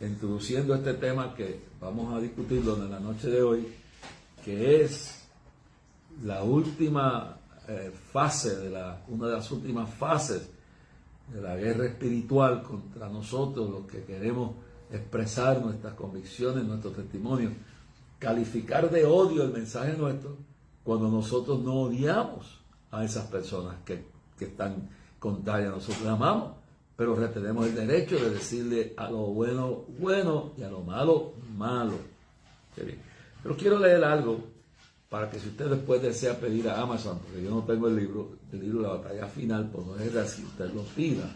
introduciendo este tema que vamos a discutirlo en la noche de hoy, que es la última fase, una de las últimas fases de la guerra espiritual contra nosotros, los que queremos expresar nuestras convicciones, nuestro testimonio, calificar de odio el mensaje nuestro cuando nosotros no odiamos a esas personas que están contrarias. Nosotros las amamos, pero retenemos el derecho de decirle a lo bueno, bueno, y a lo malo, malo. Qué bien. Pero quiero leer algo para que si usted después desea pedir a Amazon, porque yo no tengo el libro La Batalla Final, pues no es así, usted lo pida.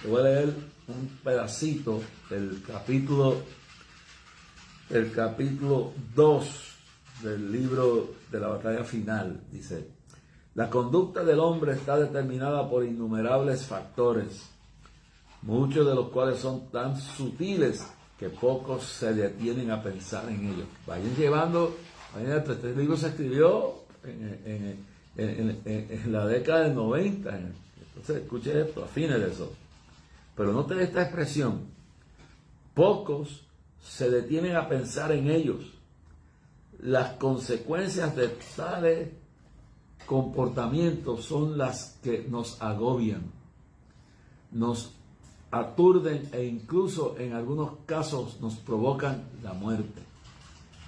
Le voy a leer un pedacito del capítulo 2 del libro de La Batalla Final. Dice: la conducta del hombre está determinada por innumerables factores, muchos de los cuales son tan sutiles que pocos se detienen a pensar en ellos. Vayan llevando, este libro se escribió en la década del 90, entonces escuche esto, a fines de eso. Pero note esta expresión: pocos se detienen a pensar en ellos. Las consecuencias de tales comportamientos son las que nos agobian, nos aturden e incluso en algunos casos nos provocan la muerte.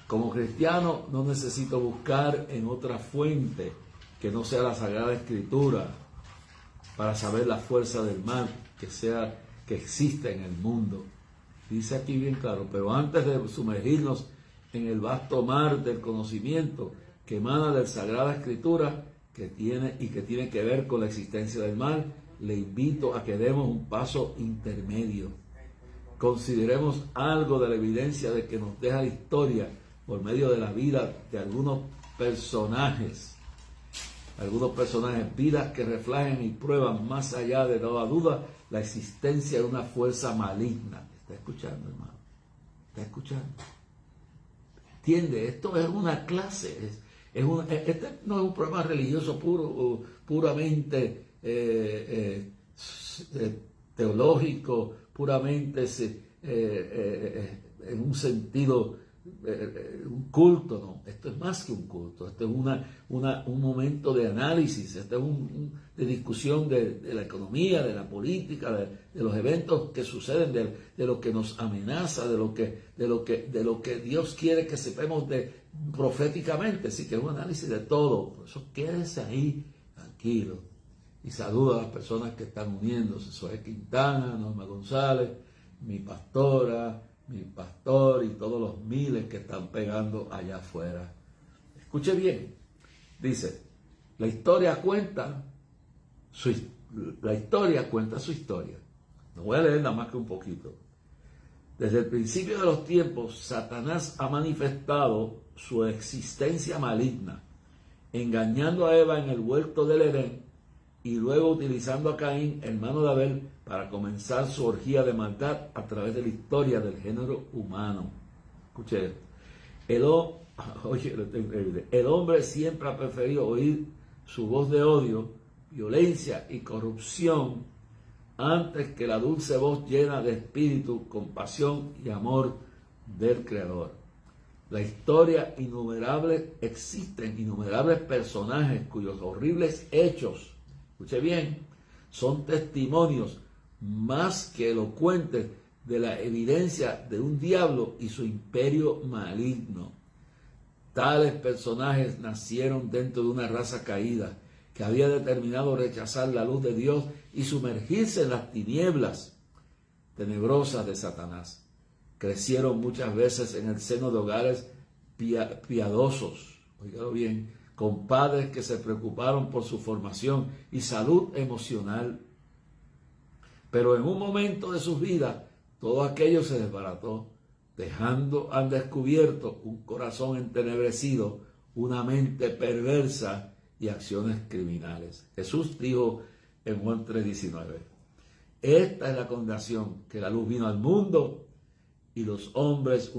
Como cristiano no necesito buscar en otra fuente que no sea la Sagrada Escritura para saber la fuerza del mal que existe en el mundo. Dice aquí bien claro: pero antes de sumergirnos en el vasto mar del conocimiento que emana de la Sagrada Escritura, que tiene que ver con la existencia del mal, le invito a que demos un paso intermedio. Consideremos algo de la evidencia de que nos deja la historia por medio de la vida de algunos personajes, vidas que reflejan y prueban más allá de toda duda la existencia de una fuerza maligna. ¿Está escuchando, hermano? ¿Está escuchando? ¿Entiende? Esto es una clase, este no es un programa religioso puramente teológico, puramente en un sentido, un culto, no. Esto es más que un culto, esto es un momento de análisis, esto es de discusión de la economía, de la política, de los eventos que suceden, de lo que nos amenaza, de lo que Dios quiere que sepamos proféticamente. Así que es un análisis de todo. Por eso quédese ahí tranquilo y saluda a las personas que están uniéndose: Zoé Quintana, Norma González, mi pastora, mi pastor y todos los miles que están pegando allá afuera. Escuche bien, dice: la historia cuenta su historia. No voy a leer nada más que un poquito. Desde el principio de los tiempos, Satanás ha manifestado su existencia maligna, engañando a Eva en el huerto del Edén y luego utilizando a Caín, hermano de Abel, para comenzar su orgía de maldad a través de la historia del género humano. Escuche esto: el hombre siempre ha preferido oír su voz de odio, violencia y corrupción antes que la dulce voz llena de espíritu, compasión y amor del Creador. La historia existen innumerables personajes cuyos horribles hechos, escuche bien, son testimonios más que elocuentes de la evidencia de un diablo y su imperio maligno. Tales personajes nacieron dentro de una raza caída que había determinado rechazar la luz de Dios y sumergirse en las tinieblas tenebrosas de Satanás. Crecieron muchas veces en el seno de hogares piadosos, oígalo bien, con padres que se preocuparon por su formación y salud emocional. Pero en un momento de sus vidas, todo aquello se desbarató, dejando al descubierto un corazón entenebrecido, una mente perversa y acciones criminales. Jesús dijo en Juan 3:19: esta es la condenación, que la luz vino al mundo y los hombres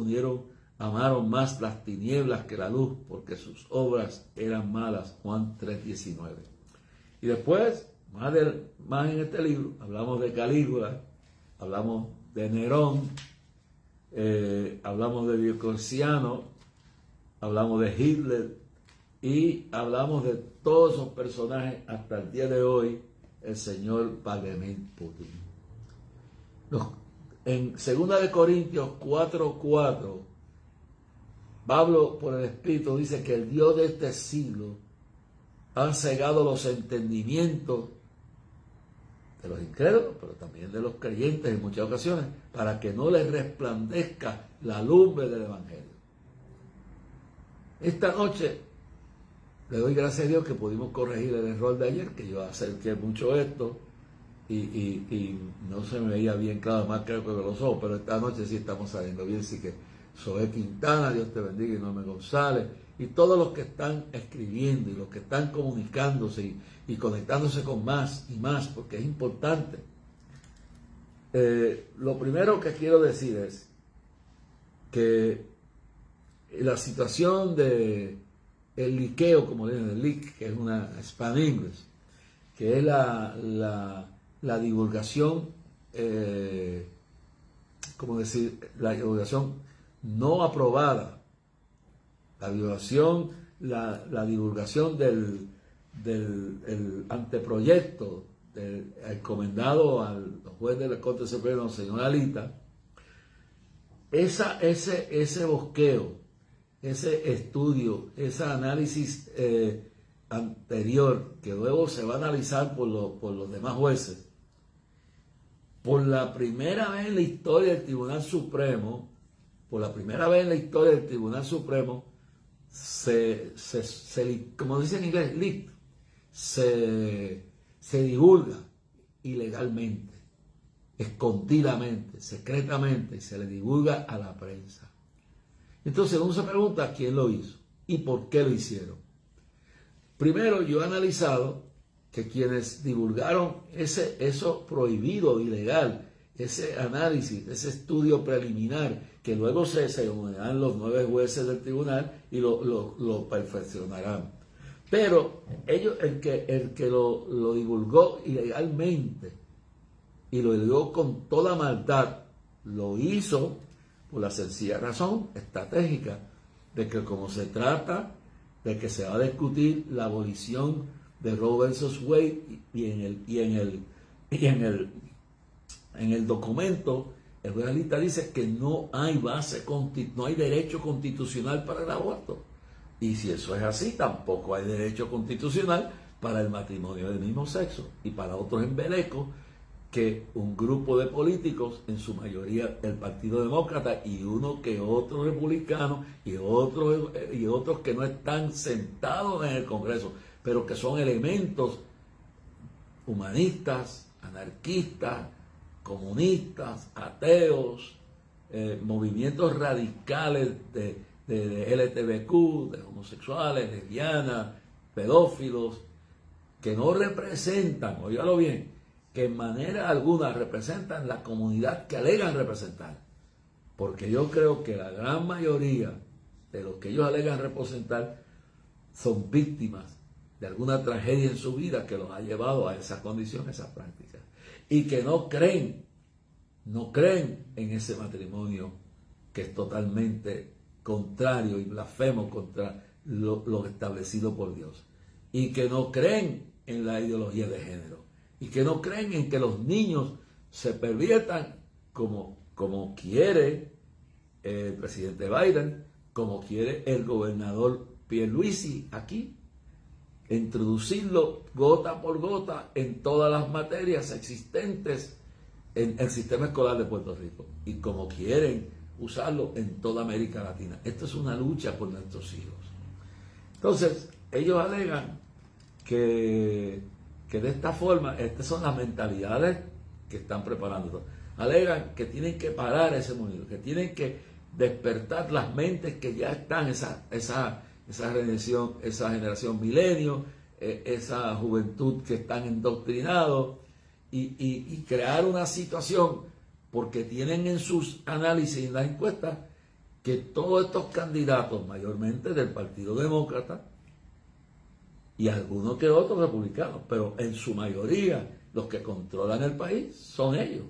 amaron más las tinieblas que la luz, porque sus obras eran malas. Juan 3:19. Y después, más en este libro, hablamos de Calígula, hablamos de Nerón, hablamos de Diocleciano, hablamos de Hitler y hablamos de todos esos personajes hasta el día de hoy, el señor Vladimir Putin. En 2 Corintios 4:4, Pablo, por el Espíritu, dice que el Dios de este siglo ha cegado los entendimientos de los incrédulos, pero también de los creyentes en muchas ocasiones, para que no les resplandezca la lumbre del Evangelio. Esta noche le doy gracias a Dios que pudimos corregir el error de ayer, que yo acerqué mucho esto y no se me veía bien claro, más claro que los ojos, pero esta noche sí estamos saliendo bien. Así que Zoé Quintana, Dios te bendiga, y Norma González, y todos los que están escribiendo y los que están comunicándose y conectándose con más y más, porque es importante. Lo primero que quiero decir es que la situación de el liqueo, como le dicen, el leak, que es una Spam English, que es la divulgación, ¿cómo decir? La divulgación no aprobada, la divulgación del anteproyecto encomendado al juez de la Corte Suprema, señor Alita. Ese bosqueo, ese estudio, ese análisis anterior, que luego se va a analizar por los demás jueces, por la primera vez en la historia del Tribunal Supremo, como dice en inglés, leak, se divulga ilegalmente, escondidamente, secretamente, y se le divulga a la prensa. Entonces uno se pregunta quién lo hizo y por qué lo hicieron. Primero, yo he analizado que quienes divulgaron eso prohibido, ilegal, ese análisis, ese estudio preliminar, que luego se unirán los 9 jueces del tribunal y lo perfeccionarán. Pero ellos, el que lo divulgó ilegalmente y lo divulgó con toda maldad, lo hizo por la sencilla razón estratégica de que, como se trata de que se va a discutir la abolición de Roe versus Wade, y en el documento el juez Alita dice que no hay no hay derecho constitucional para el aborto. Y si eso es así, tampoco hay derecho constitucional para el matrimonio del mismo sexo y para otros embelecos que un grupo de políticos, en su mayoría el Partido Demócrata y uno que otro republicano y otros que no están sentados en el Congreso, pero que son elementos humanistas, anarquistas, comunistas, ateos, movimientos radicales de LGTBQ, de homosexuales, lesbianas, pedófilos, que no representan, óigalo bien, que en manera alguna representan la comunidad que alegan representar. Porque yo creo que la gran mayoría de los que ellos alegan representar son víctimas de alguna tragedia en su vida que los ha llevado a esa condición, a esa práctica. Y que no creen en ese matrimonio que es totalmente contrario y blasfemo contra lo establecido por Dios. Y que no creen en la ideología de género. Y que no creen en que los niños se perviertan como quiere el presidente Biden, como quiere el gobernador Pierluisi aquí, introducirlo gota por gota en todas las materias existentes en el sistema escolar de Puerto Rico, y como quieren usarlo en toda América Latina. Esto es una lucha por nuestros hijos. Entonces, ellos alegan que de esta forma, estas son las mentalidades que están preparando. Alegan que tienen que parar ese movimiento, que tienen que despertar las mentes que ya están, esa generación milenio, esa juventud que están endoctrinados, y crear una situación, porque tienen en sus análisis y en las encuestas que todos estos candidatos, mayormente del Partido Demócrata, y algunos que otros republicanos, pero en su mayoría los que controlan el país son ellos.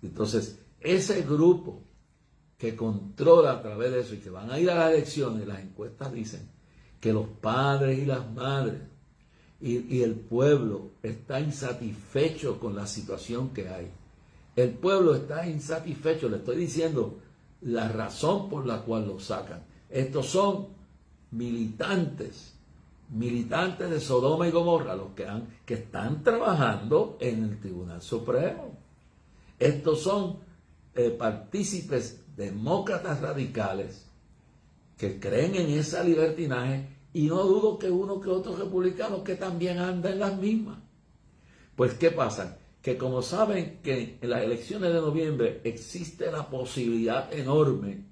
Entonces, ese grupo que controla a través de eso y que van a ir a las elecciones, las encuestas dicen que los padres y las madres y el pueblo está insatisfecho con la situación que hay. El pueblo está insatisfecho, le estoy diciendo la razón por la cual lo sacan. Estos son militantes de Sodoma y Gomorra, los que están trabajando en el Tribunal Supremo. Estos son partícipes demócratas radicales que creen en esa libertinaje, y no dudo que uno que otro republicano que también anda en las mismas. Pues ¿qué pasa? Que como saben que en las elecciones de noviembre existe la posibilidad enorme,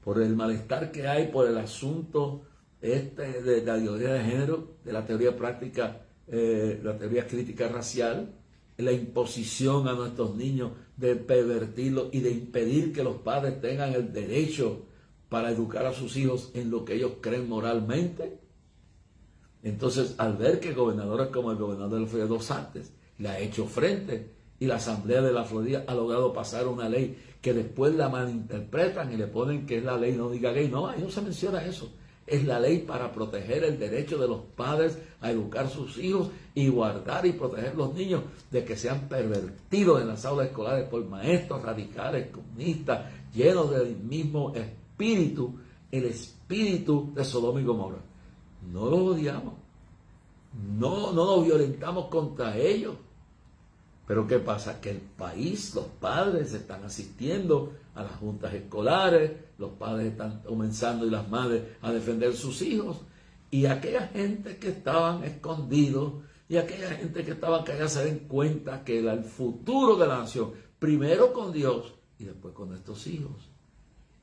por el malestar que hay por el asunto de la ideología de género, de la teoría práctica, la teoría crítica racial, la imposición a nuestros niños de pervertirlos y de impedir que los padres tengan el derecho para educar a sus hijos en lo que ellos creen moralmente. Entonces, al ver que gobernadores como el gobernador de la Florida, DeSantis, le ha hecho frente, y la Asamblea de la Florida ha logrado pasar una ley que después la malinterpretan y le ponen que es la ley no diga gay. No, ahí no se menciona eso. Es la ley para proteger el derecho de los padres a educar a sus hijos y guardar y proteger los niños de que sean pervertidos en las aulas escolares por maestros radicales, comunistas, llenos del mismo espíritu, el espíritu de Sodoma y Gomorra. No los odiamos, no nos violentamos contra ellos. Pero ¿qué pasa? Que el país, los padres están asistiendo a las juntas escolares, los padres están comenzando y las madres a defender sus hijos, y aquella gente que estaban escondidos y aquella gente que estaban callados se den cuenta que el futuro de la nación, primero con Dios y después con nuestros hijos.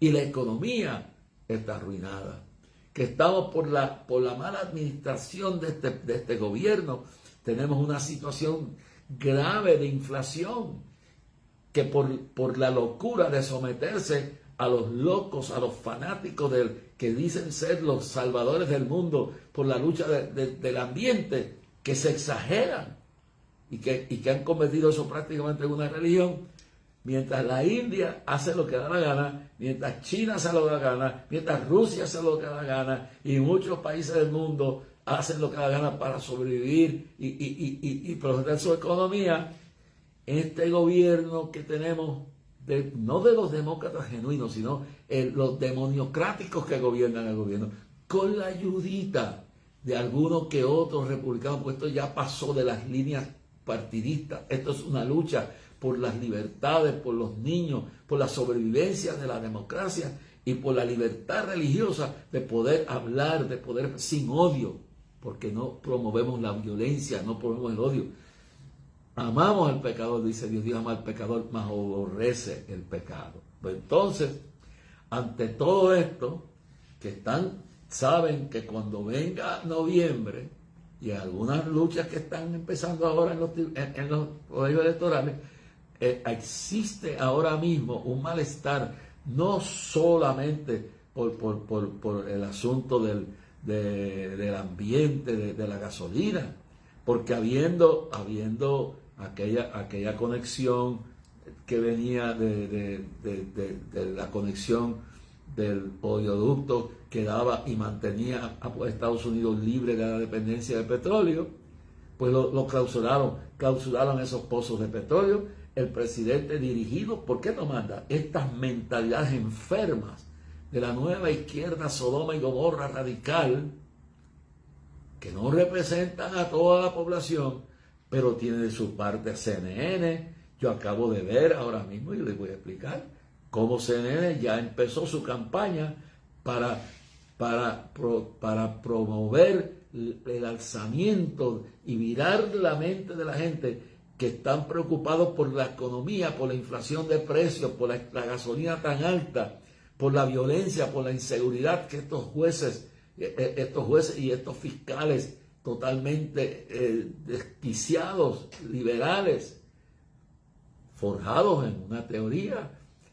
Y la economía está arruinada, que estamos por la mala administración de este gobierno, tenemos una situación grave de inflación, que por la locura de someterse a los locos, a los fanáticos que dicen ser los salvadores del mundo por la lucha del ambiente, que se exageran y que han convertido eso prácticamente en una religión, mientras la India hace lo que da la gana, mientras China hace lo que da la gana, mientras Rusia hace lo que da la gana, y muchos países del mundo hacen lo que da la gana para sobrevivir y proteger su economía. Este gobierno que tenemos, no de los demócratas genuinos, sino los demoniocráticos que gobiernan el gobierno, con la ayudita de algunos que otros republicanos, pues esto ya pasó de las líneas partidistas. Esto es una lucha por las libertades, por los niños, por la sobrevivencia de la democracia y por la libertad religiosa de poder hablar, de poder sin odio, porque no promovemos la violencia, no promovemos el odio. Amamos al pecador, dice Dios, Dios ama al pecador, mas aborrece el pecado. Pues entonces, ante todo esto, saben que cuando venga noviembre, y algunas luchas que están empezando ahora en los colegios electorales, existe ahora mismo un malestar, no solamente por el asunto del ambiente, de la gasolina, porque habiendo aquella conexión que venía de la conexión del oleoducto que daba y mantenía a Estados Unidos libre de la dependencia del petróleo, pues lo clausuraron esos pozos de petróleo. El presidente, dirigido, ¿por qué no manda? Estas mentalidades enfermas de la nueva izquierda Sodoma y Gomorra radical, que no representan a toda la población, pero tiene de su parte CNN. Yo acabo de ver ahora mismo, y les voy a explicar, cómo CNN ya empezó su campaña para promover el alzamiento y virar la mente de la gente que están preocupados por la economía, por la inflación de precios, por la gasolina tan alta, por la violencia, por la inseguridad que estos jueces y estos fiscales totalmente desquiciados, liberales, forjados en una teoría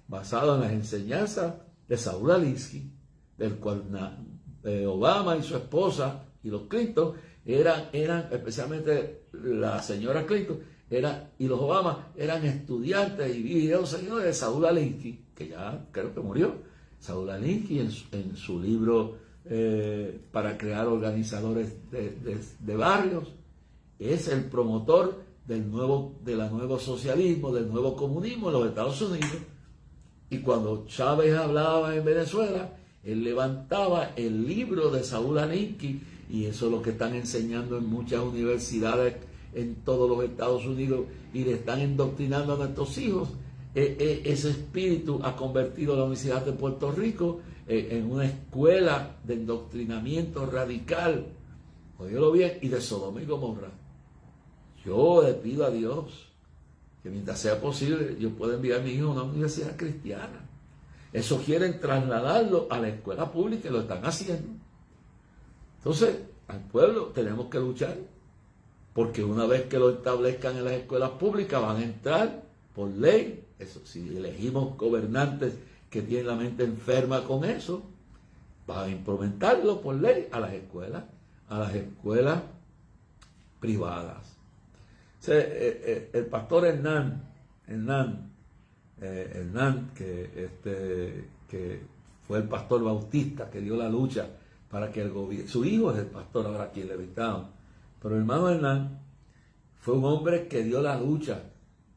basada en las enseñanzas de Saúl Alinsky, del cual Obama y su esposa y los Clinton eran especialmente la señora Clinton, y los Obama eran estudiantes y vieron señores de Saúl Alinsky, que ya creo que murió. Saúl Alinsky en su libro para crear organizadores de barrios, es el promotor del nuevo socialismo, del nuevo comunismo en los Estados Unidos. Y cuando Chávez hablaba en Venezuela, él levantaba el libro de Saúl Alinsky, y eso es lo que están enseñando en muchas universidades en todos los Estados Unidos, y le están indoctrinando a nuestros hijos. Ese espíritu ha convertido la Universidad de Puerto Rico en una escuela de endoctrinamiento radical, óyelo bien, y de Sodoma y Gomorra. Yo le pido a Dios que mientras sea posible yo pueda enviar a mi hijo a una universidad cristiana. Eso quieren trasladarlo a la escuela pública y lo están haciendo. Entonces, al pueblo tenemos que luchar, porque una vez que lo establezcan en las escuelas públicas van a entrar por ley. Eso, si elegimos gobernantes que tienen la mente enferma con eso, van a implementarlo por ley a las escuelas privadas. O sea, el pastor Hernán, que fue el pastor bautista que dio la lucha para que el gobierno, su hijo es el pastor ahora aquí en Levittown, pero el hermano Hernán fue un hombre que dio la lucha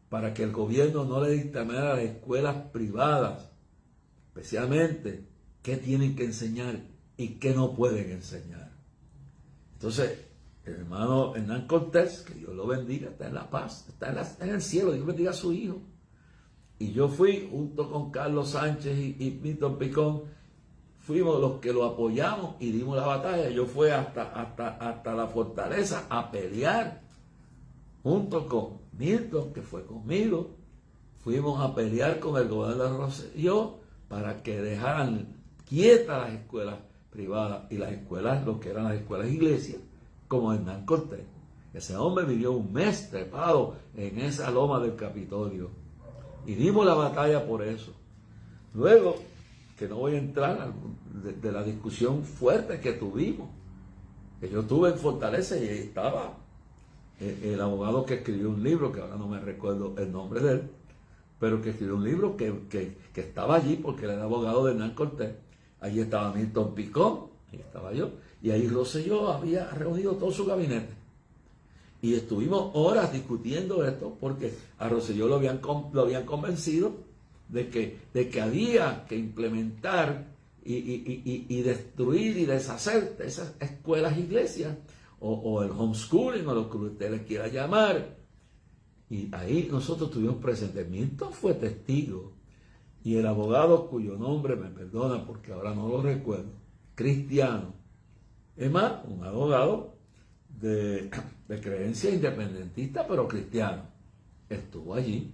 para que el gobierno no le dictaminara a las escuelas privadas, especialmente qué tienen que enseñar y qué no pueden enseñar. Entonces, el hermano Hernán Cortés, que Dios lo bendiga, está en la paz, está en el cielo, Dios bendiga a su hijo. Y yo fui, junto con Carlos Sánchez y Milton Picón, fuimos los que lo apoyamos y dimos la batalla. Yo fui hasta la fortaleza a pelear, junto con Milton, que fue conmigo. Fuimos a pelear con el gobernador Rosselló para que dejaran quietas las escuelas privadas y las escuelas, lo que eran las escuelas iglesias, como Hernán Cortés. Ese hombre vivió un mes trepado en esa loma del Capitolio y dimos la batalla por eso. Luego, que no voy a entrar de la discusión fuerte que tuvimos, que yo tuve en Fortaleza, y ahí estaba el abogado que escribió un libro, que ahora no me recuerdo el nombre de él, pero que escribió un libro que estaba allí porque él era abogado de Hernán Cortés. Allí estaba Milton Picón, ahí estaba yo, y ahí Rosselló había reunido todo su gabinete. Y estuvimos horas discutiendo esto, porque a Rosselló lo habían convencido de que había que implementar y destruir y deshacer esas escuelas iglesias, o el homeschooling, o lo que usted le quiera llamar. Y ahí nosotros estuvimos presentes. Milton fue testigo, y el abogado, cuyo nombre me perdona porque ahora no lo recuerdo, cristiano, es más, un abogado de creencia independentista, pero cristiano, estuvo allí.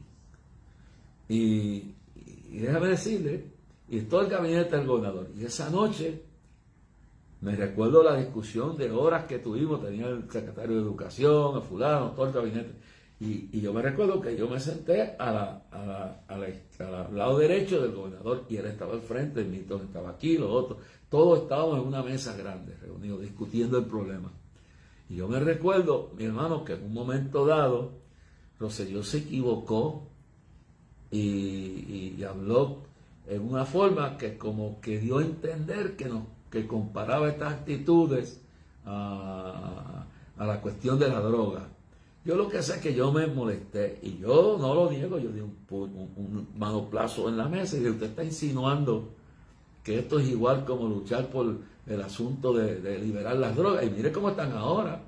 Y déjame decirle, y todo el gabinete del gobernador. Y esa noche, me recuerdo la discusión de horas que tuvimos, tenía el secretario de Educación, el fulano, todo el gabinete. Y yo me recuerdo que yo me senté al lado derecho del gobernador, y él estaba al frente, y Milton estaba aquí, los otros. Todos estábamos en una mesa grande, reunidos, discutiendo el problema. Y yo me recuerdo, mi hermano, que en un momento dado, Rosselló se equivocó y habló en una forma que como que dio a entender que comparaba estas actitudes a la cuestión de la droga. Yo lo que sé es que yo me molesté, y yo no lo niego, yo di un manoplazo en la mesa y dije: usted está insinuando que esto es igual como luchar por el asunto de liberar las drogas. Y mire cómo están ahora.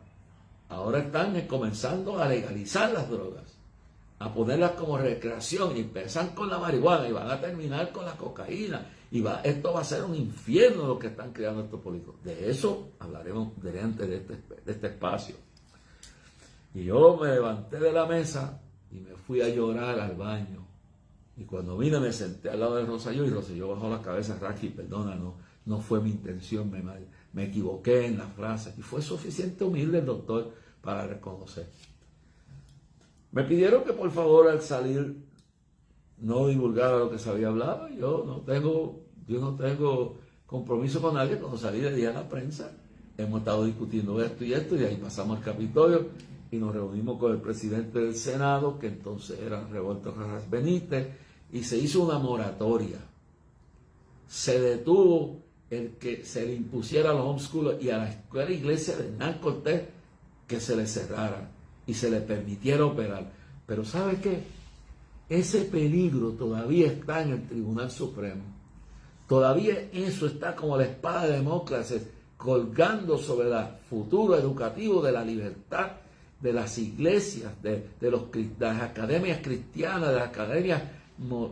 Ahora están comenzando a legalizar las drogas, a ponerlas como recreación, y empiezan con la marihuana y van a terminar con la cocaína. Esto va a ser un infierno lo que están creando estos políticos. De eso hablaremos delante de este espacio. Y yo me levanté de la mesa y me fui a llorar al baño. Y cuando vine me senté al lado de Rosselló, y Rosselló bajó la cabeza: Rachi, perdona, no fue mi intención, me equivoqué en las frases. Y fue suficiente humilde el doctor para reconocer. Me pidieron que por favor al salir no divulgara lo que se había hablado. Yo no tengo compromiso con nadie. Cuando salí le dije a la prensa: hemos estado discutiendo esto y esto, y ahí pasamos al Capitolio, y nos reunimos con el presidente del Senado, que entonces era Roberto Rojas Benítez, y se hizo una moratoria. Se detuvo el que se le impusiera a los homeschoolers y a la escuela iglesia de Hernán Cortés que se le cerrara y se le permitiera operar. Pero ¿sabe qué? Ese peligro todavía está en el Tribunal Supremo. Todavía eso está como la espada de Damocles colgando sobre el futuro educativo de la libertad de las iglesias, de las academias cristianas, de las academias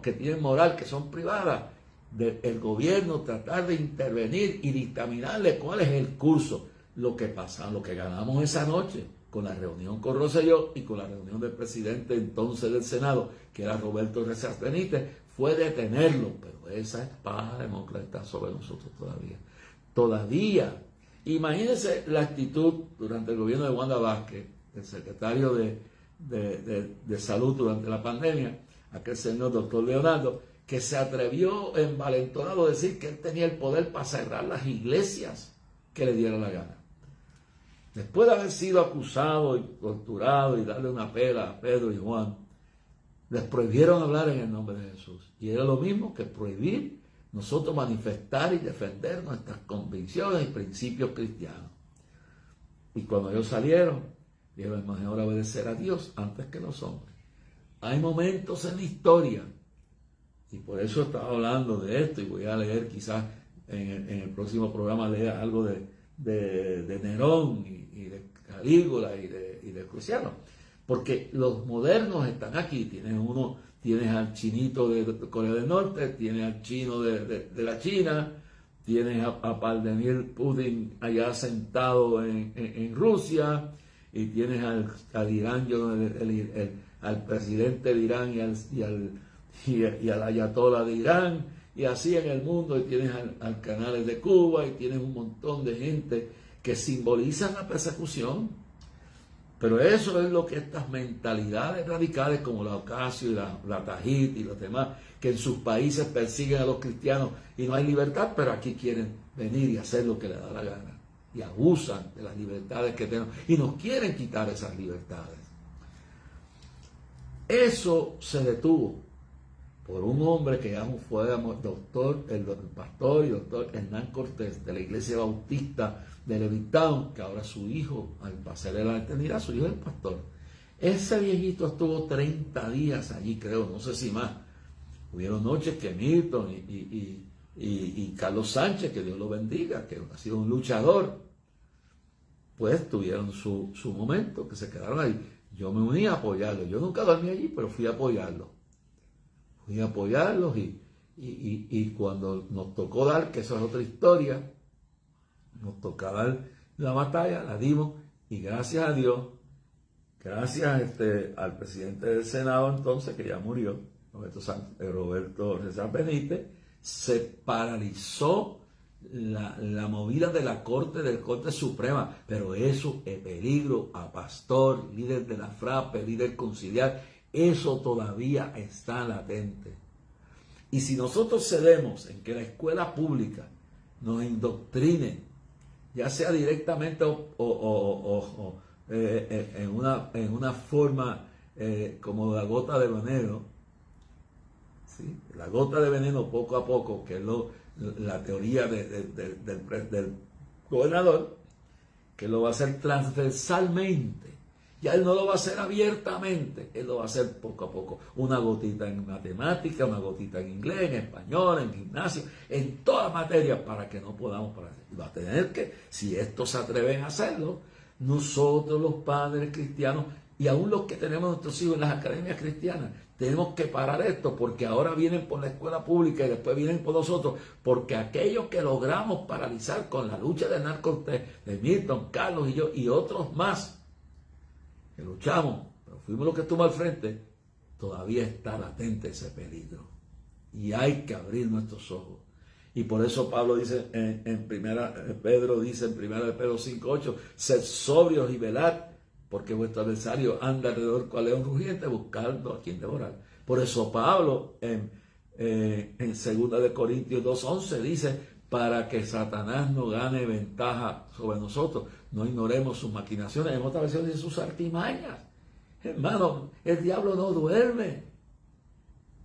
que tienen moral, que son privadas, del gobierno tratar de intervenir y dictaminarle cuál es el curso. Lo que pasa, lo que ganamos esa noche con la reunión con Rosselló y con la reunión del presidente entonces del Senado, que era Roberto Rojas Benítez, fue detenerlo. Pero esa espada de Damocles está sobre nosotros todavía. Todavía. Imagínense la actitud durante el gobierno de Wanda Vázquez, el secretario de Salud durante la pandemia, aquel señor doctor Leonardo, que se atrevió envalentonado a decir que él tenía el poder para cerrar las iglesias que le diera la gana. Después de haber sido acusado y torturado y darle una pela a Pedro y Juan, les prohibieron hablar en el nombre de Jesús. Y era lo mismo que prohibir nosotros manifestar y defender nuestras convicciones y principios cristianos. Y cuando ellos salieron, dijeron, es mejor obedecer a Dios antes que los hombres. Hay momentos en la historia, y por eso estaba hablando de esto, y voy a leer quizás en el próximo programa, lea algo de Nerón y de Calígula y de Cruciano, porque los modernos están aquí. Tienes al chinito de Corea del Norte, tienes al chino de la China, tienes a Vladimir Putin allá sentado en Rusia, y tienes al Irán, al presidente de Irán y al ayatollah de Irán, y así en el mundo, y tienes al canales de Cuba, y tienes un montón de gente que simbolizan la persecución. Pero eso es lo que estas mentalidades radicales como la Ocasio y la Tajit y los demás, que en sus países persiguen a los cristianos y no hay libertad, pero aquí quieren venir y hacer lo que les da la gana. Y abusan de las libertades que tenemos y nos quieren quitar esas libertades. Eso se detuvo por un hombre que ya fue doctor, el pastor y doctor Hernán Cortés de la Iglesia Bautista de Levittown, que ahora su hijo, al pasarle la eternidad, su hijo es el pastor. Ese viejito estuvo 30 días allí, creo, no sé si más. Hubieron noches que Milton y Carlos Sánchez, que Dios lo bendiga, que ha sido un luchador, pues tuvieron su momento, que se quedaron ahí. Yo me uní a apoyarlos. Yo nunca dormí allí, pero fui a apoyarlos. Fui a apoyarlos y cuando nos tocó dar, que eso es otra historia, nos tocaba dar la batalla, la dimos, y gracias a Dios, gracias al presidente del Senado entonces, que ya murió, Roberto Rojas Benítez, se paralizó la movida de la Corte Suprema, pero eso es peligro a pastor, líder de la FRAPE, líder conciliar, eso todavía está latente. Y si nosotros cedemos en que la escuela pública nos indoctrine, ya sea directamente o en una forma como la gota de veneno, ¿sí? La gota de veneno poco a poco, que es la teoría del gobernador, que lo va a hacer transversalmente. Ya él no lo va a hacer abiertamente, él lo va a hacer poco a poco. Una gotita en matemática, una gotita en inglés, en español, en gimnasio, en todas materias, para que no podamos parar. Y va a tener que, si estos se atreven a hacerlo, nosotros los padres cristianos, y aún los que tenemos nuestros hijos en las academias cristianas, tenemos que parar esto, porque ahora vienen por la escuela pública y después vienen por nosotros, porque aquellos que logramos paralizar con la lucha de Hernán Cortés, de Milton, Carlos y yo, y otros más, que luchamos, pero fuimos los que estuvimos al frente, todavía está latente ese peligro. Y hay que abrir nuestros ojos. Y por eso Pablo dice Pedro dice en 1 Pedro 5:8, sed sobrios y velad, porque vuestro adversario anda alrededor cual león rugiente buscando a quien devorar. Por eso Pablo en 2 Corintios 2:11 dice, para que Satanás no gane ventaja sobre nosotros. No ignoremos sus maquinaciones, en otra versión dice sus artimañas. Hermano, el diablo no duerme.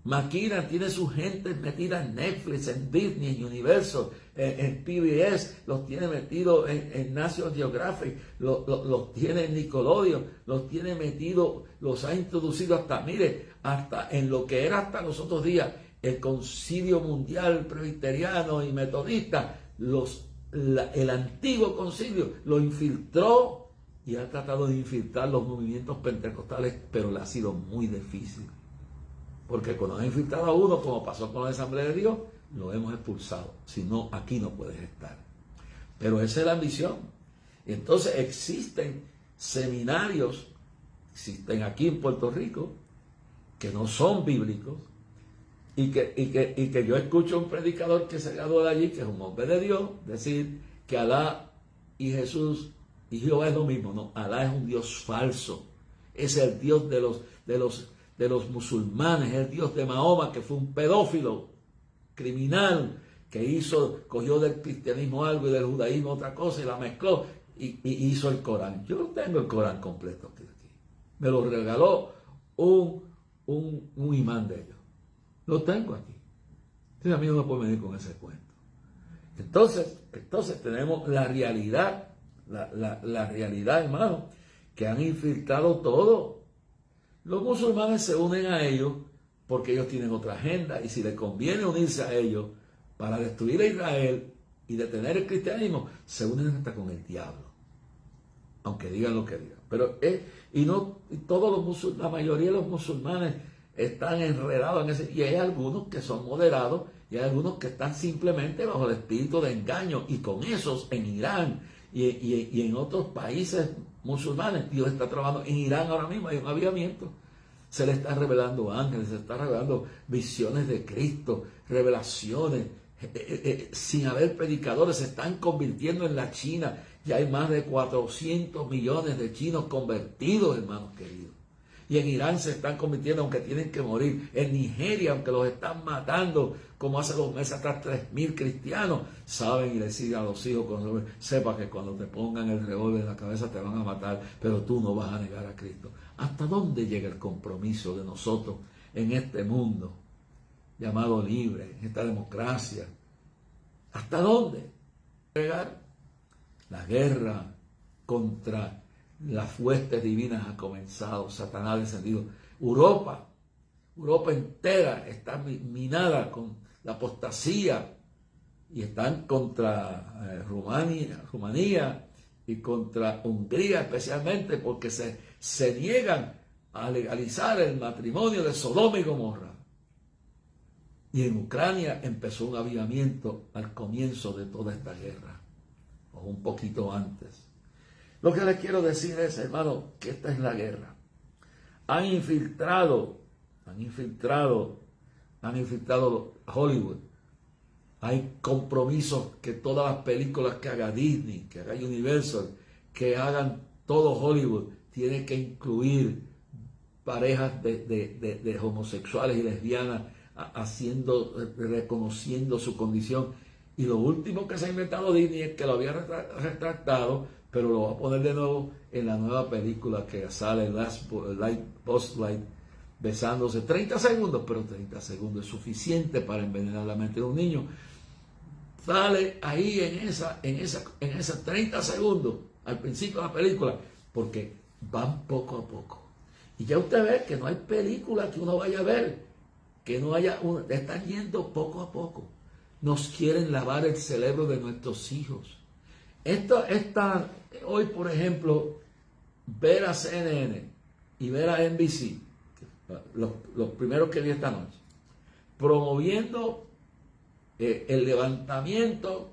Maquina, tiene sus gentes metidas en Netflix, en Disney, en Universal, en PBS, los tiene metidos en National Geographic, los tiene en Nickelodeon, los tiene metidos, los ha introducido hasta, mire, hasta en lo que era hasta los otros días, el Concilio Mundial Presbiteriano y Metodista, el antiguo concilio lo infiltró y ha tratado de infiltrar los movimientos pentecostales, pero le ha sido muy difícil. Porque cuando ha infiltrado a uno, como pasó con la Asamblea de Dios, lo hemos expulsado. Si no, aquí no puedes estar. Pero esa es la ambición. Y entonces existen seminarios, existen aquí en Puerto Rico, que no son bíblicos, y que yo escucho a un predicador que se graduó de allí, que es un hombre de Dios, decir que Alá y Jesús y Jehová es lo mismo. No, Alá es un Dios falso. Es el Dios de los musulmanes, el Dios de Mahoma, que fue un pedófilo, criminal, que cogió del cristianismo algo y del judaísmo otra cosa y la mezcló y hizo el Corán. Yo tengo el Corán completo aquí. Me lo regaló un imán de ellos. Lo tengo aquí. Entonces a mí no me puede venir con ese cuento. Entonces tenemos la realidad, la realidad, hermano, que han infiltrado todo. Los musulmanes se unen a ellos porque ellos tienen otra agenda, y si les conviene unirse a ellos para destruir a Israel y detener el cristianismo, se unen hasta con el diablo, aunque digan lo que digan. Pero la mayoría de los musulmanes están enredados en ese, y hay algunos que son moderados y hay algunos que están simplemente bajo el espíritu de engaño, y con esos en Irán y en otros países musulmanes, Dios está trabajando. En Irán ahora mismo hay un avivamiento, se le está revelando ángeles, se está revelando visiones de Cristo, revelaciones, sin haber predicadores, se están convirtiendo en la China. Ya hay más de 400 millones de chinos convertidos, hermanos queridos. Y en Irán se están convirtiendo, aunque tienen que morir. En Nigeria, aunque los están matando, como hace 2 meses atrás, 3.000 cristianos, saben y le siguen a los hijos, sepa que cuando te pongan el revólver en la cabeza te van a matar, pero tú no vas a negar a Cristo. ¿Hasta dónde llega el compromiso de nosotros en este mundo llamado libre, en esta democracia? ¿Hasta dónde llegar? La guerra contra las huestes divinas ha comenzado. Satanás ha descendido. Europa entera está minada con la apostasía, y están contra Rumanía y contra Hungría especialmente, porque se niegan a legalizar el matrimonio de Sodoma y Gomorra. Y en Ucrania empezó un avivamiento al comienzo de toda esta guerra, o un poquito antes. Lo que les quiero decir es, hermano, que esta es la guerra. Han infiltrado Hollywood. Hay compromisos que todas las películas que haga Disney, que haga Universal, que hagan todo Hollywood, tiene que incluir parejas de homosexuales y lesbianas, reconociendo su condición. Y lo último que se ha inventado Disney es que lo había retractado, pero lo va a poner de nuevo en la nueva película que sale, Post-Light, besándose 30 segundos, pero 30 segundos es suficiente para envenenar la mente de un niño. Sale ahí en esa 30 segundos, al principio de la película, porque van poco a poco. Y ya usted ve que no hay película que uno vaya a ver, que no haya están yendo poco a poco. Nos quieren lavar el cerebro de nuestros hijos. Hoy, por ejemplo, ver a CNN y ver a NBC, los primeros que vi esta noche, promoviendo el levantamiento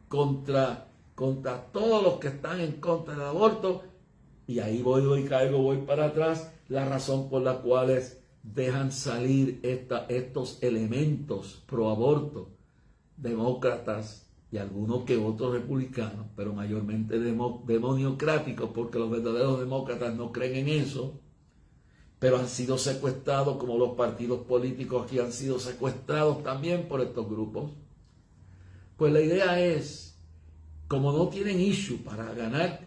contra todos los que están en contra del aborto, y ahí voy para atrás, la razón por la cual dejan salir estos elementos pro aborto, demócratas y algunos que otros republicanos, pero mayormente demoniocráticos, porque los verdaderos demócratas no creen en eso, pero han sido secuestrados, como los partidos políticos aquí han sido secuestrados también por estos grupos, Pues la idea es, como no tienen issue para ganar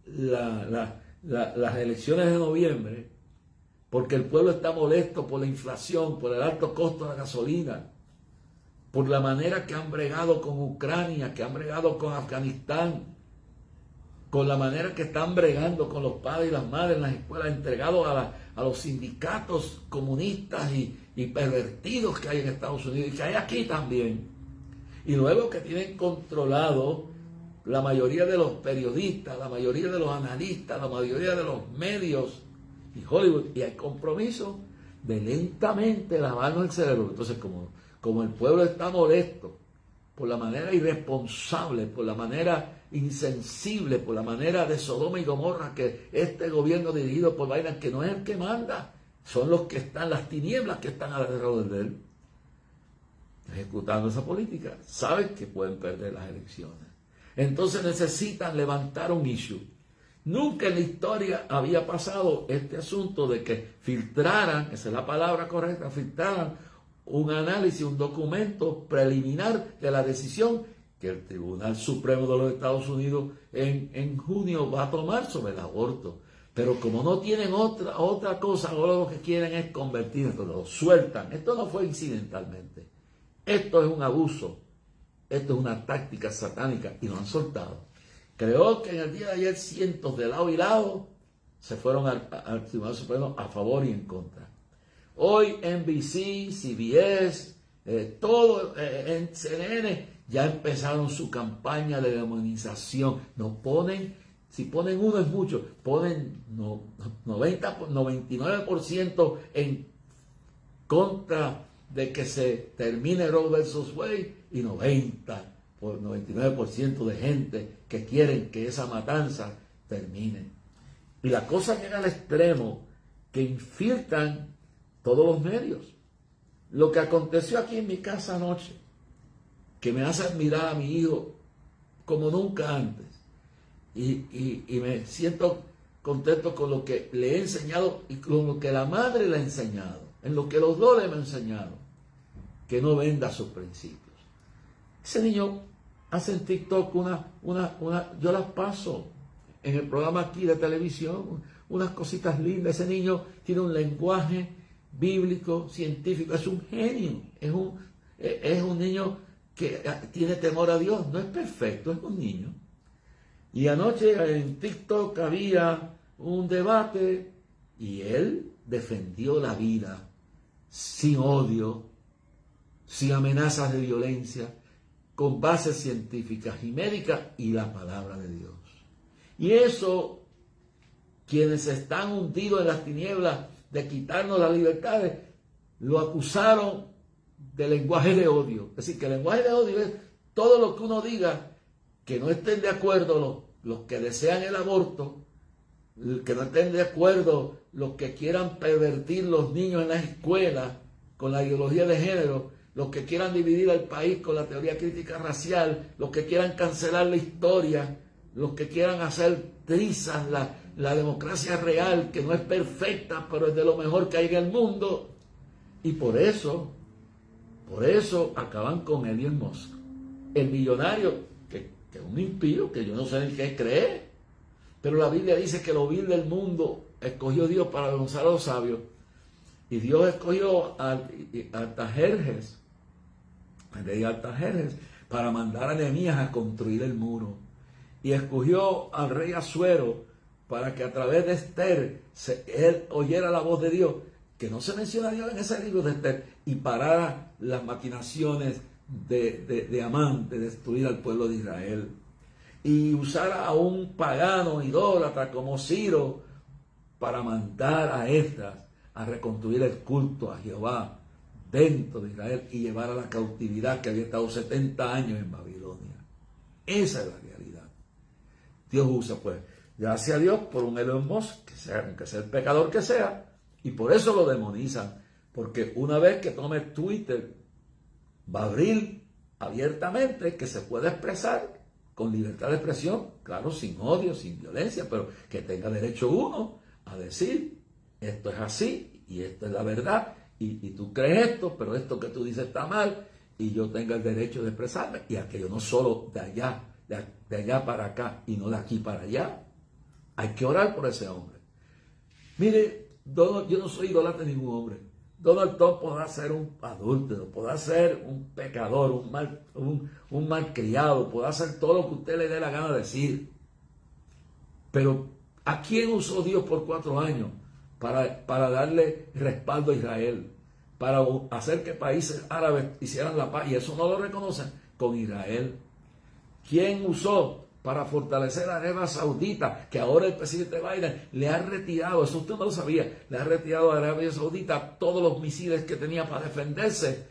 las elecciones de noviembre, porque el pueblo está molesto por la inflación, por el alto costo de la gasolina, por la manera que han bregado con Ucrania, que han bregado con Afganistán, con la manera que están bregando con los padres y las madres en las escuelas, entregados a los sindicatos comunistas y pervertidos que hay en Estados Unidos y que hay aquí también. Y luego que tienen controlado la mayoría de los periodistas, la mayoría de los analistas, la mayoría de los medios y Hollywood, y hay compromiso de lentamente lavarnos el cerebro. Entonces, como el pueblo está molesto por la manera irresponsable, por la manera insensible, por la manera de Sodoma y Gomorra que este gobierno dirigido por Biden, que no es el que manda, son los que están, las tinieblas que están alrededor de él, ejecutando esa política, saben que pueden perder las elecciones. Entonces necesitan levantar un issue. Nunca en la historia había pasado este asunto de que filtraran, esa es la palabra correcta, filtraran un análisis, un documento preliminar de la decisión que el Tribunal Supremo de los Estados Unidos en junio va a tomar sobre el aborto. Pero como no tienen otra cosa, ahora lo que quieren es convertir esto, lo sueltan. Esto no fue incidentalmente. Esto es un abuso. Esto es una táctica satánica y lo han soltado. Creo que en el día de ayer cientos de lado y lado se fueron al Tribunal Supremo a favor y en contra. Hoy NBC, CBS, todo en CNN ya empezaron su campaña de demonización. Nos ponen, si ponen uno es mucho, ponen 99% en contra de que se termine Roe versus Wade y 99% de gente que quieren que esa matanza termine. Y la cosa llega al extremo que infiltran todos los medios. Lo que aconteció aquí en mi casa anoche, que me hace admirar a mi hijo como nunca antes. Y me siento contento con lo que le he enseñado y con lo que la madre le ha enseñado, en lo que los dos le han enseñado, que no venda sus principios. Ese niño hace en TikTok yo las paso en el programa aquí de televisión, unas cositas lindas. Ese niño tiene un lenguaje bíblico, científico, es un genio, es un niño que tiene temor a Dios, no es perfecto, es un niño. Y anoche en TikTok había un debate y él defendió la vida sin odio, sin amenazas de violencia, con bases científicas y médicas y la palabra de Dios. Y eso, quienes están hundidos en las tinieblas de quitarnos las libertades, lo acusaron de lenguaje de odio. Es decir, que el lenguaje de odio es todo lo que uno diga que no estén de acuerdo los que desean el aborto, que no estén de acuerdo los que quieran pervertir los niños en las escuelas con la ideología de género, los que quieran dividir al país con la teoría crítica racial, los que quieran cancelar la historia, los que quieran hacer trizas la democracia real, que no es perfecta, pero es de lo mejor que hay en el mundo. Y por eso acaban con Elon Musk, el millonario, que es un impío, que yo no sé en qué cree, pero la Biblia dice que lo vil del mundo escogió Dios para avergonzar a los sabios, y Dios escogió a Artajerjes, el rey Artajerjes, para mandar a Nehemías a construir el muro, y escogió al rey Asuero para que a través de Esther él oyera la voz de Dios, que no se menciona a Dios en ese libro de Esther, y parara las maquinaciones de Amán, de destruir al pueblo de Israel, y usara a un pagano idólatra como Ciro para mandar a Esdras a reconstruir el culto a Jehová dentro de Israel y llevar a la cautividad que había estado 70 años en Babilonia. Esa es la realidad. Dios usa, pues, gracias a Dios por un Elon Musk, aunque sea el pecador que sea, y por eso lo demonizan, porque una vez que tome Twitter, va a abrir abiertamente que se pueda expresar con libertad de expresión, claro, sin odio, sin violencia, pero que tenga derecho uno a decir, esto es así, y esto es la verdad, y tú crees esto, pero esto que tú dices está mal, y yo tenga el derecho de expresarme, y aquello no solo de allá, de allá para acá y no de aquí para allá. Hay que orar por ese hombre. Mire, yo no soy idólatra de ningún hombre. Donald Trump podrá ser un adúltero, podrá ser un pecador, un malcriado, podrá hacer todo lo que usted le dé la gana de decir. Pero ¿a quién usó Dios por 4 años para darle respaldo a Israel? Para hacer que países árabes hicieran la paz, y eso no lo reconocen, con Israel. ¿Quién usó para fortalecer a Arabia Saudita, que ahora el presidente Biden le ha retirado, eso usted no lo sabía, le ha retirado a Arabia Saudita todos los misiles que tenía para defenderse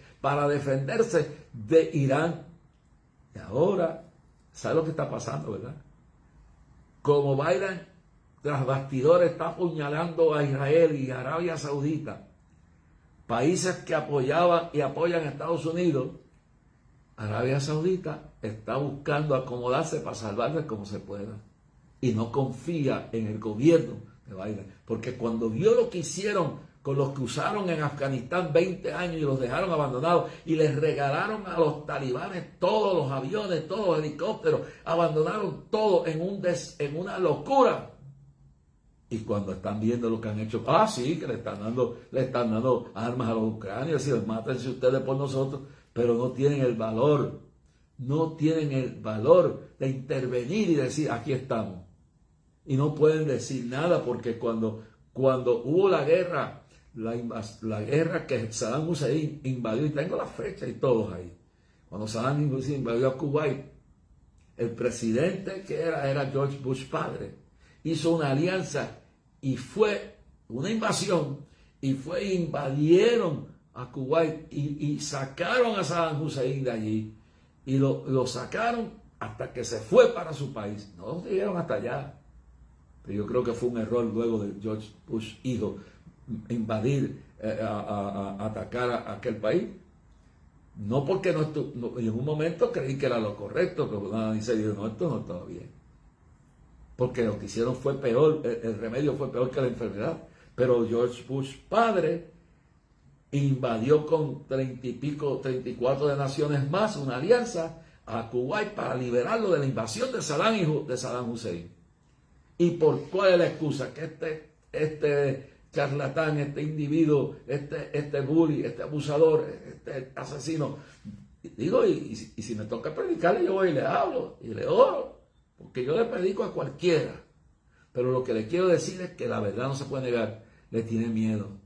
de Irán? Y ahora, ¿sabe lo que está pasando, verdad? Como Biden tras bastidores está apuñalando a Israel y a Arabia Saudita, países que apoyaban y apoyan a Estados Unidos, Arabia Saudita está buscando acomodarse para salvarse como se pueda. Y no confía en el gobierno de Biden. Porque cuando vio lo que hicieron con los que usaron en Afganistán 20 años y los dejaron abandonados y les regalaron a los talibanes todos los aviones, todos los helicópteros, abandonaron todo en una locura. Y cuando están viendo lo que han hecho, sí, que le están dando armas a los ucranianos, y mátense ustedes por nosotros, pero no tienen el valor de intervenir y decir, aquí estamos. Y no pueden decir nada, porque cuando hubo la guerra que Saddam Hussein invadió, y tengo la fecha y todos ahí, cuando Saddam Hussein invadió a Kuwait, el presidente que era George Bush padre, hizo una alianza y fue una invasión, y invadieron a Kuwait y sacaron a Saddam Hussein de allí, y lo sacaron hasta que se fue para su país. No llegaron hasta allá, pero yo creo que fue un error luego de George Bush hijo invadir, atacar a aquel país. No porque en un momento creí que era lo correcto, pero nada, dice Dios, no, esto no estaba bien, porque lo que hicieron fue peor, el remedio fue peor que la enfermedad. Pero George Bush padre invadió con 34 de naciones más, una alianza, a Kuwait para liberarlo de la invasión de Saddam Hussein. ¿Y por cuál es la excusa? Que este charlatán, este individuo, este bully, este abusador, este asesino, digo, y si me toca predicarle, yo voy y le hablo y le oro, porque yo le predico a cualquiera. Pero lo que le quiero decir es que la verdad no se puede negar, le tiene miedo.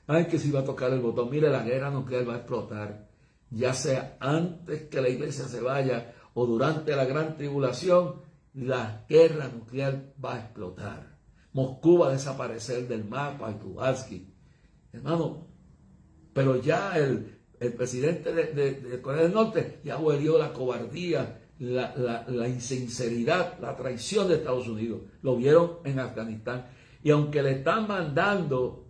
Ay, que si va a tocar el botón, mire, la guerra nuclear va a explotar, ya sea antes que la iglesia se vaya o durante la gran tribulación, la guerra nuclear va a explotar. Moscú va a desaparecer del mapa, y Tubalski. Hermano, pero ya el presidente de Corea del Norte ya huelió la cobardía, la insinceridad, la traición de Estados Unidos. Lo vieron en Afganistán. Y aunque le están mandando,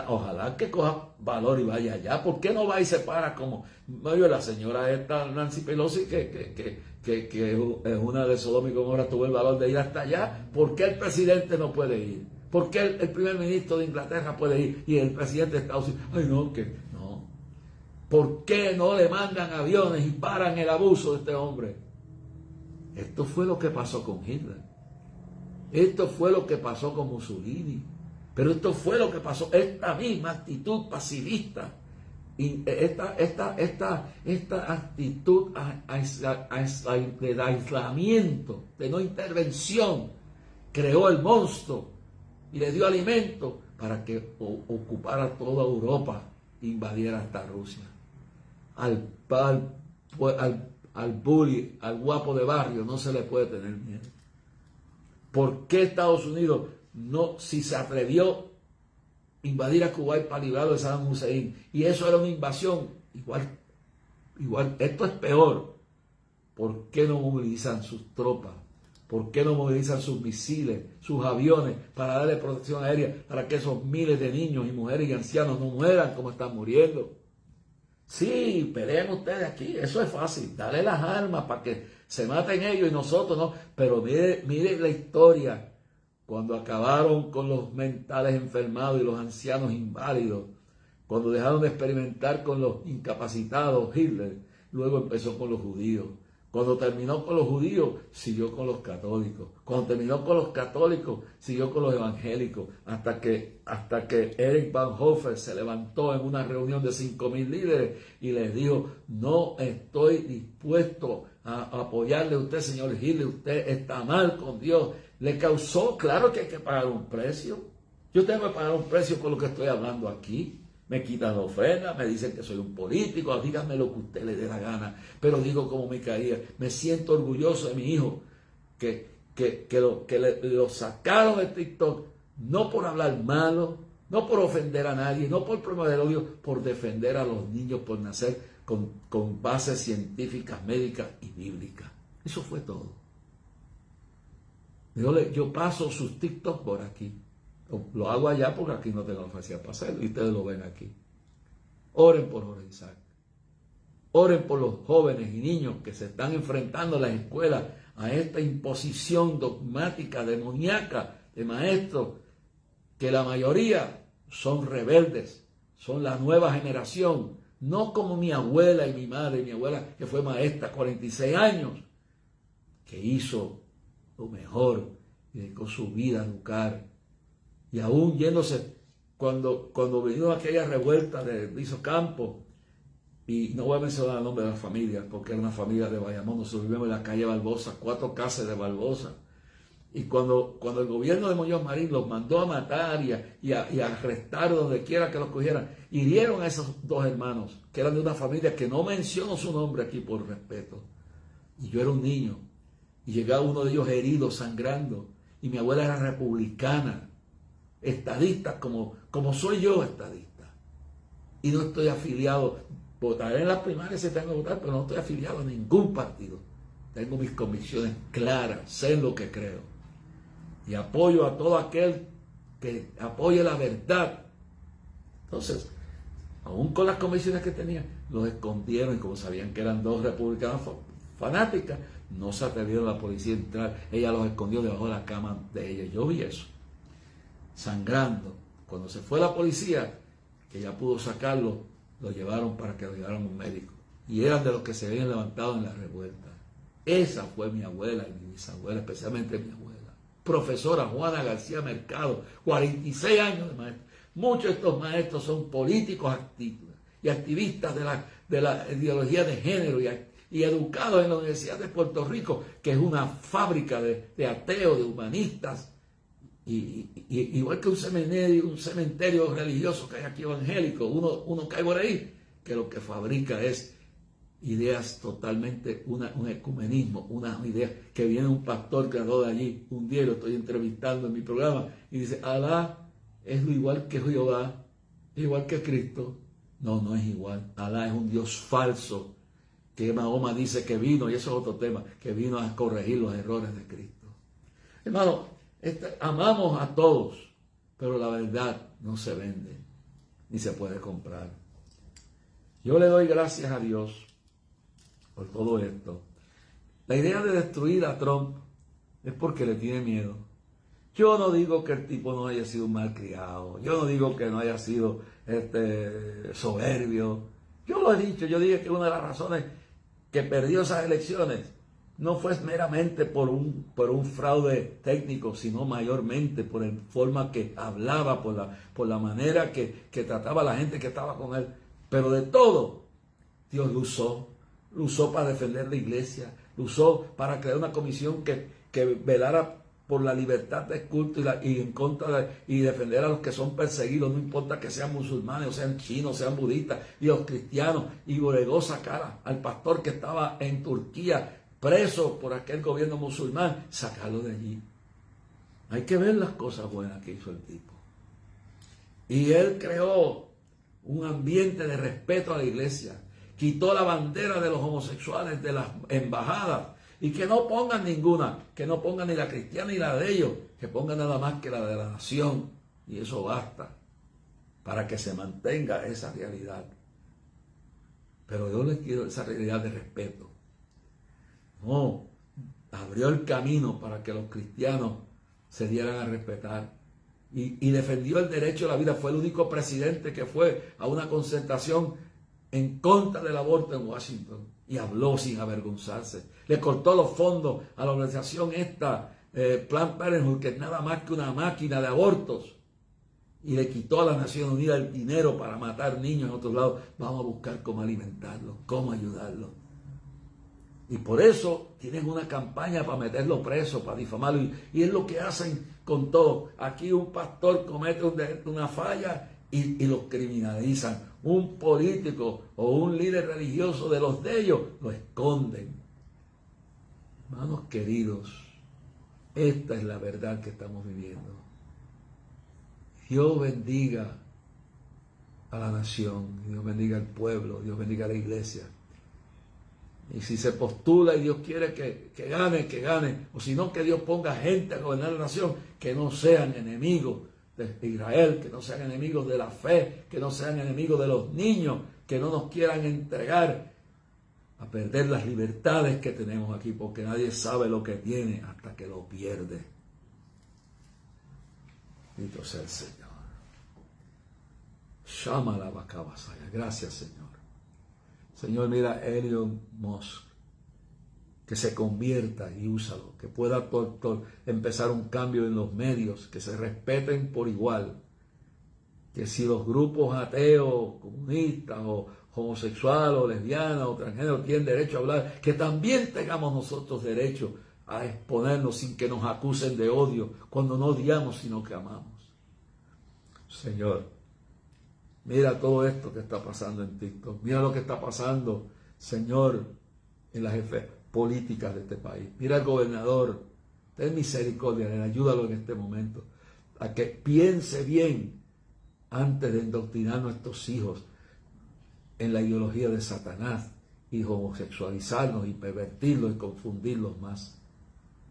ojalá que coja valor y vaya allá. ¿Por qué no va y se para como la señora esta Nancy Pelosi, que es una de Sodoma y Gomorra, tuvo el valor de ir hasta allá? ¿Por qué el presidente no puede ir? ¿Por qué el primer ministro de Inglaterra puede ir y el presidente de Estados Unidos? Ay, no, que no. ¿Por qué no le mandan aviones y paran el abuso de este hombre? Esto fue lo que pasó con Hitler. Esto fue lo que pasó con Mussolini. Pero esto fue lo que pasó, esta misma actitud pasivista, esta actitud de aislamiento, de no intervención, creó el monstruo y le dio alimento para que ocupara toda Europa, invadiera hasta Rusia. Al bully, al guapo de barrio, no se le puede tener miedo. ¿Por qué Estados Unidos no, si se atrevió a invadir a Kuwait para librarlo de Saddam Hussein, y eso era una invasión, igual, esto es peor? ¿Por qué no movilizan sus tropas? ¿Por qué no movilizan sus misiles, sus aviones, para darle protección aérea, para que esos miles de niños y mujeres y ancianos no mueran como están muriendo? Sí, peleen ustedes aquí, eso es fácil, dale las armas para que se maten ellos y nosotros no. Pero mire la historia. Cuando acabaron con los mentales enfermados y los ancianos inválidos, Cuando dejaron de experimentar con los incapacitados, Hitler, luego empezó con los judíos. Cuando terminó con los judíos, siguió con los católicos. Cuando terminó con los católicos, siguió con los evangélicos. Hasta que Erich Bonhoeffer se levantó en una reunión de 5,000 líderes y les dijo: no estoy dispuesto a apoyarle a usted, señor Hitler. Usted está mal con Dios. Le causó, claro que hay que pagar un precio. Yo tengo que pagar un precio por lo que estoy hablando aquí. Me quitan la ofrenda, me dicen que soy un político, díganme lo que usted le dé la gana, pero digo como me caía. Me siento orgulloso de mi hijo, que lo sacaron de TikTok, no por hablar malo, no por ofender a nadie, no por promover el odio, por defender a los niños por nacer con bases científicas, médicas y bíblicas. Eso fue todo. Yo paso sus TikTok por aquí. Lo hago allá porque aquí no tengo la facilidad para hacerlo y ustedes lo ven aquí. Oren por Jorge Isaac. Oren por los jóvenes y niños que se están enfrentando en las escuelas a esta imposición dogmática, demoníaca de maestros, que la mayoría son rebeldes, son la nueva generación, no como mi abuela y mi madre, mi abuela que fue maestra 46 años, que hizo lo mejor y dedicó su vida a educar. Y aún yéndose, cuando vino aquella revuelta de Rizo Campos, y no voy a mencionar el nombre de la familia, porque era una familia de Bayamón, nosotros vivimos en la calle Barbosa, 4 casas de Barbosa, y cuando el gobierno de Muñoz Marín los mandó a matar y a arrestar donde quiera que los cogieran, hirieron a esos 2 hermanos, que eran de una familia que no menciono su nombre aquí por respeto, y yo era un niño, y llegaba uno de ellos herido, sangrando, y mi abuela era republicana, estadista, como soy yo estadista, y no estoy afiliado. Votaré en las primarias si tengo que votar, pero no estoy afiliado a ningún partido. Tengo mis convicciones claras, sé lo que creo y apoyo a todo aquel que apoye la verdad. Entonces, aún con las convicciones que tenía, los escondieron, y como sabían que eran 2 republicanas fanáticas, no se atrevieron a la policía a entrar. Ella los escondió debajo de la cama de ella. Yo vi eso, sangrando. Cuando se fue la policía, que ya pudo sacarlo, lo llevaron para que lo llevaran a un médico. Y eran de los que se habían levantado en la revuelta. Esa fue mi abuela y mi bisabuela, especialmente mi abuela. Profesora Juana García Mercado, 46 años de maestra. Muchos de estos maestros son políticos y activistas de la ideología de género y educados en la Universidad de Puerto Rico, que es una fábrica de ateos, de humanistas, y igual que un cementerio religioso que hay aquí evangélico, uno cae por ahí, que lo que fabrica es ideas totalmente, un ecumenismo, una idea que viene un pastor que habló de allí, un día lo estoy entrevistando en mi programa, y dice: Alá es lo igual que Jehová, igual que Cristo. No, no es igual. Alá es un Dios falso, que Mahoma dice que vino, y eso es otro tema, que vino a corregir los errores de Cristo. Hermano, amamos a todos, pero la verdad no se vende, ni se puede comprar. Yo le doy gracias a Dios por todo esto. La idea de destruir a Trump es porque le tiene miedo. Yo no digo que el tipo no haya sido un malcriado, yo no digo que no haya sido soberbio. Yo lo he dicho, yo dije que una de las razones que perdió esas elecciones no fue meramente por un fraude técnico, sino mayormente por la forma que hablaba, por la manera que trataba a la gente que estaba con él. Pero de todo, Dios lo usó para defender la iglesia, lo usó para crear una comisión que velara por la libertad de culto y en contra y defender a los que son perseguidos, no importa que sean musulmanes, o sean chinos, sean budistas, y los cristianos, y llegó a sacar al pastor que estaba en Turquía, preso por aquel gobierno musulmán, sacarlo de allí. Hay que ver las cosas buenas que hizo el tipo. Y él creó un ambiente de respeto a la iglesia. Quitó la bandera de los homosexuales de las embajadas. Y que no pongan ninguna, que no pongan ni la cristiana ni la de ellos, que pongan nada más que la de la nación. Y eso basta para que se mantenga esa realidad. Pero yo les quiero esa realidad de respeto. No, abrió el camino para que los cristianos se dieran a respetar. y defendió el derecho a la vida. Fue el único presidente que fue a una concentración en contra del aborto en Washington y habló sin avergonzarse. Le cortó los fondos a la organización esta, Planned Parenthood, que es nada más que una máquina de abortos, y le quitó a las Naciones Unidas el dinero para matar niños en otros lados. Vamos a buscar cómo alimentarlos, cómo ayudarlos. Y por eso tienen una campaña para meterlo preso, para difamarlo. Y es lo que hacen con todo. Aquí un pastor comete una falla y los criminalizan. Un político o un líder religioso de los de ellos lo esconden. Hermanos queridos, esta es la verdad que estamos viviendo. Dios bendiga a la nación, Dios bendiga al pueblo, Dios bendiga a la iglesia. Y si se postula y Dios quiere que gane, que gane. O si no, que Dios ponga gente a gobernar la nación que no sean enemigos de Israel, que no sean enemigos de la fe, que no sean enemigos de los niños, que no nos quieran entregar a perder las libertades que tenemos aquí, porque nadie sabe lo que tiene hasta que lo pierde. Bendito sea el Señor. Shama la Bacabasaya. Gracias, Señor. Señor, mira a Elon Musk, que se convierta y úsalo, que pueda empezar un cambio en los medios, que se respeten por igual, que si los grupos ateos, comunistas o homosexuales o lesbianas o transgénero tienen derecho a hablar, que también tengamos nosotros derecho a exponernos sin que nos acusen de odio, cuando no odiamos sino que amamos. Señor, mira todo esto que está pasando en TikTok. Mira lo que está pasando, Señor, en las jefes políticas de este país. Mira al gobernador. Ten misericordia, ayúdalo en este momento a que piense bien antes de indoctrinar a nuestros hijos en la ideología de Satanás y homosexualizarnos y pervertirlos y confundirlos más.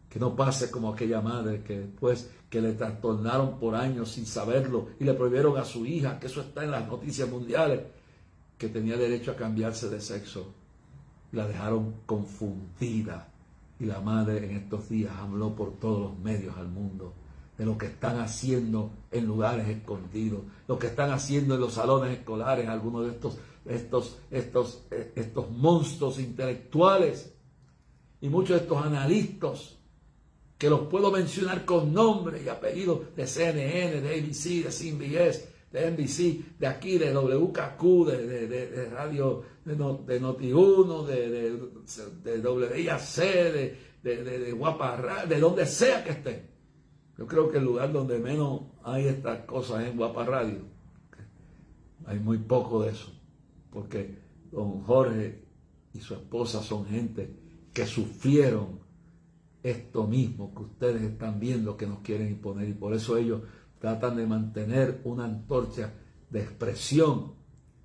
Que no pase como aquella madre que después que le trastornaron por años sin saberlo y le prohibieron a su hija, que eso está en las noticias mundiales, que tenía derecho a cambiarse de sexo. La dejaron confundida. Y la madre en estos días habló por todos los medios al mundo de lo que están haciendo en lugares escondidos, lo que están haciendo en los salones escolares, algunos de estos monstruos intelectuales y muchos de estos analistas, que los puedo mencionar con nombre y apellido, de CNN, de ABC, de CBS, de NBC, de aquí, de WKQ, de Radio, de Noti1, de WIAC, de Guapa, de donde sea que estén. Yo creo que el lugar donde menos hay estas cosas es en Guapa Radio. Hay muy poco de eso, porque don Jorge y su esposa son gente que sufrieron esto mismo que ustedes están viendo que nos quieren imponer, y por eso ellos tratan de mantener una antorcha de expresión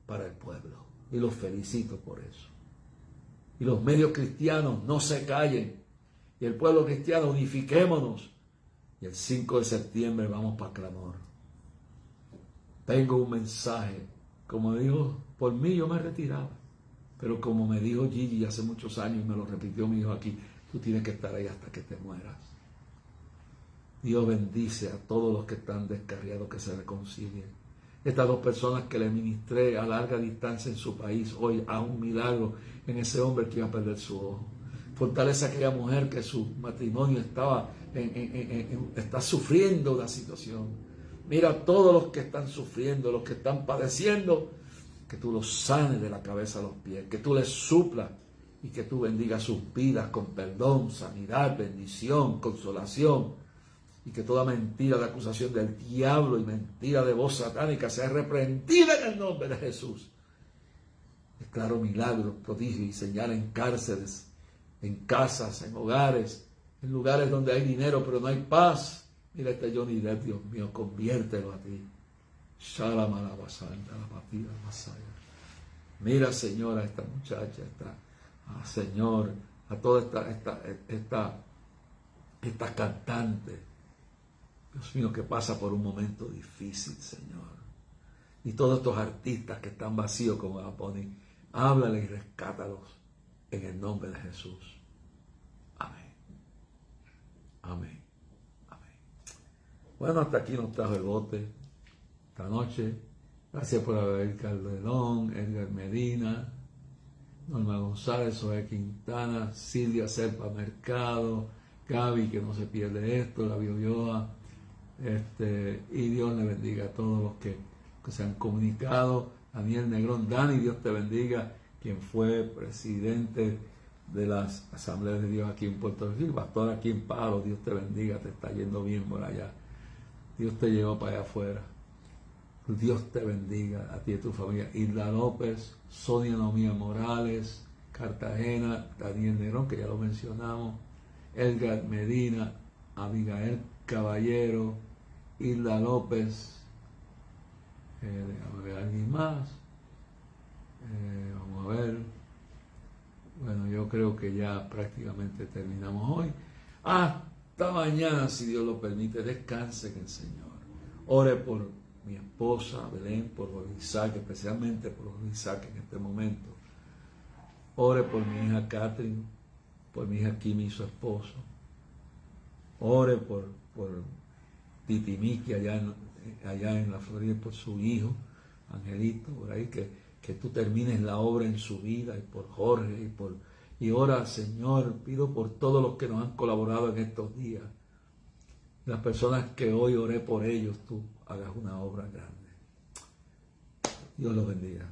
para el pueblo, y los felicito por eso. Y los medios cristianos no se callen, y el pueblo cristiano unifiquémonos, y el 5 de septiembre vamos para clamor. Tengo un mensaje, como dijo, por mí yo me retiraba, pero como me dijo Gigi hace muchos años y me lo repitió mi hijo aquí, tú tienes que estar ahí hasta que te mueras. Dios bendice a todos los que están descarriados, que se reconcilien. Estas dos personas que le ministré a larga distancia en su país, hoy a un milagro en ese hombre que iba a perder su ojo. Fortalece a aquella mujer que su matrimonio está sufriendo una situación. Mira a todos los que están sufriendo, los que están padeciendo, que tú los sanes de la cabeza a los pies, que tú les suplas y que tú bendigas sus vidas con perdón, sanidad, bendición, consolación, y que toda mentira de acusación del diablo y mentira de voz satánica sea reprendida en el nombre de Jesús. Declaro milagros, prodigios y señales en cárceles, en casas, en hogares, en lugares donde hay dinero pero no hay paz. Mira este Johnny Depp, Dios mío, conviértelo a ti. Mira, Señor, a esta muchacha, Señor, a toda esta cantante, Dios mío, que pasa por un momento difícil, Señor. Y todos estos artistas que están vacíos como Bad Bunny, háblale y rescátalos en el nombre de Jesús. Amén. Amén. Amén. Bueno, hasta aquí nos trajo el bote esta noche. Gracias por haber Calderón, Edgar Medina, Norma González, Zoe Quintana, Silvia Serpa Mercado, Gaby, que no se pierde esto, la Yoa, y Dios le bendiga a todos los que se han comunicado. Daniel Negrón, Dani, Dios te bendiga, quien fue presidente de las Asambleas de Dios aquí en Puerto Rico, pastor aquí en Palo, Dios te bendiga, te está yendo bien por allá, Dios te llevó para allá afuera. Dios te bendiga a ti y a tu familia. Hilda López, Sonia Nomía Morales, Cartagena, Daniel Nerón, que ya lo mencionamos, Edgar Medina, Abigail Caballero, Hilda López, déjame ver alguien más, vamos a ver, bueno, yo creo que ya prácticamente terminamos hoy. Hasta mañana, si Dios lo permite. Descanse en el Señor. Ore por mi esposa Belén, por Isaac, especialmente por Isaac en este momento. Ore por mi hija Catherine, por mi hija Kimi y su esposo. Ore por Titi Miki allá en la Florida, por su hijo Angelito, por ahí, que tú termines la obra en su vida, y por Jorge, y ora, Señor, pido por todos los que nos han colaborado en estos días. Las personas que hoy oré por ellos, tú hagas una obra grande. Dios los bendiga.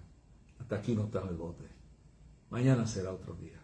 Hasta aquí nos trajo el bote. Mañana será otro día.